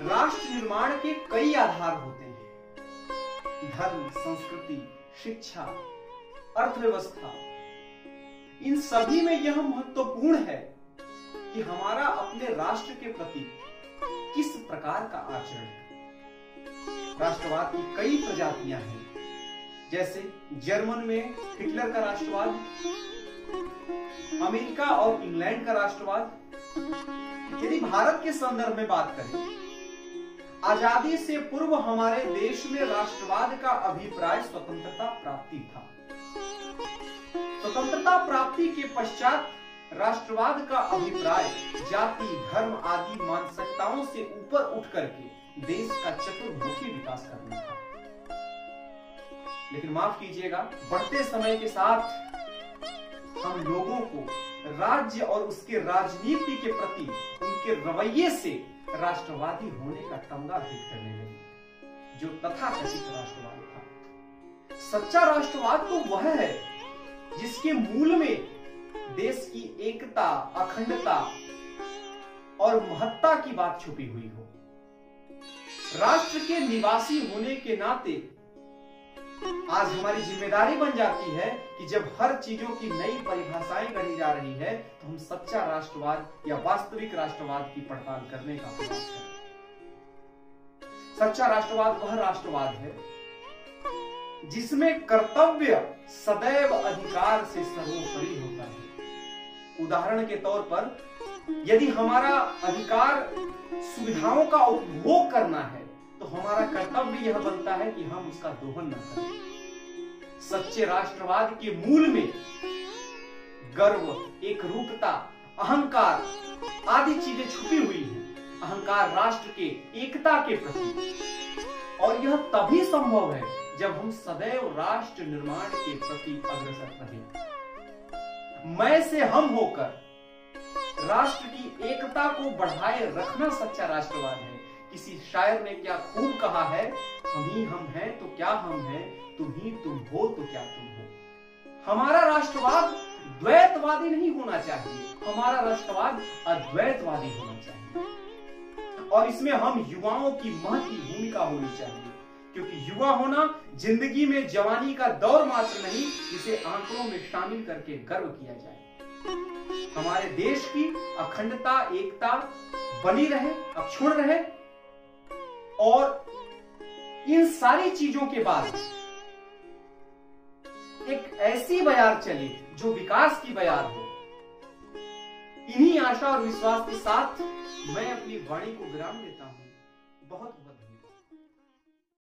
राष्ट्र निर्माण के कई आधार होते हैं। धर्म, संस्कृति, शिक्षा, अर्थव्यवस्था, इन सभी में यह महत्वपूर्ण है कि हमारा अपने राष्ट्र के प्रति किस प्रकार का आचरण है। राष्ट्रवाद की कई प्रजातियां हैं, जैसे जर्मन में हिटलर का राष्ट्रवाद, अमेरिका और इंग्लैंड का राष्ट्रवाद। यदि भारत के संदर्भ में बात करें, आजादी से पूर्व हमारे देश में राष्ट्रवाद का अभिप्राय स्वतंत्रता प्राप्ति था। स्वतंत्रता प्राप्ति के पश्चात राष्ट्रवाद का अभिप्राय जाति, धर्म आदि मानसिकताओं से ऊपर उठ करके देश का चतुर्मुखी विकास करना था। लेकिन माफ कीजिएगा, बढ़ते समय के साथ हम लोगों को राज्य और उसके राजनीति के प्रति उनके रवैये से राष्ट्रवादी होने का तमगा भेद करने लगे, जो तथाकथित राष्ट्रवाद था। सच्चा राष्ट्रवाद तो वह है जिसके मूल में देश की एकता, अखंडता और महत्ता की बात छुपी हुई हो। राष्ट्र के निवासी होने के नाते आज हमारी जिम्मेदारी बन जाती है कि जब हर चीजों की नई परिभाषाएं गढ़ी जा रही है, तो हम सच्चा राष्ट्रवाद या वास्तविक राष्ट्रवाद की पड़ताल करने का प्रयास करें। सच्चा राष्ट्रवाद वह राष्ट्रवाद है जिसमें कर्तव्य सदैव अधिकार से सर्वोपरि होता है। उदाहरण के तौर पर, यदि हमारा अधिकार सुविधाओं का उपभोग करना है, तो हमारा कर्तव्य यह बनता है कि हम उसका दोहन न करें। सच्चे राष्ट्रवाद के मूल में गर्व, एकरूपता, अहंकार आदि चीजें छुपी हुई हैं। अहंकार राष्ट्र के एकता के प्रति, और यह तभी संभव है जब हम सदैव राष्ट्र निर्माण के प्रति अग्रसर रहें। मैं से हम होकर राष्ट्र की एकता को बढ़ाए रखना सच्चा राष्ट्रवाद है। किसी शायर ने क्या खूब कहा है, हम ही हम हैं तो क्या हम हैं, तुम ही तुम हो तो क्या तुम हो। हमारा राष्ट्रवाद द्वैतवादी नहीं होना चाहिए, हमारा राष्ट्रवाद अद्वैतवादी होना चाहिए। और इसमें हम युवाओं की महती भूमिका होनी चाहिए, क्योंकि युवा होना जिंदगी में जवानी का दौर मात्र नहीं, जिसे आंकड़ों में शामिल करके गर्व किया जाए। हमारे देश की अखंडता, एकता बनी रहे, अक्षुण्ण रहे, और इन सारी चीजों के बाद एक ऐसी बयार चले जो विकास की बयार हो। इन्हीं आशा और विश्वास के साथ मैं अपनी वाणी को विराम देता हूं। बहुत बहुत धन्यवाद।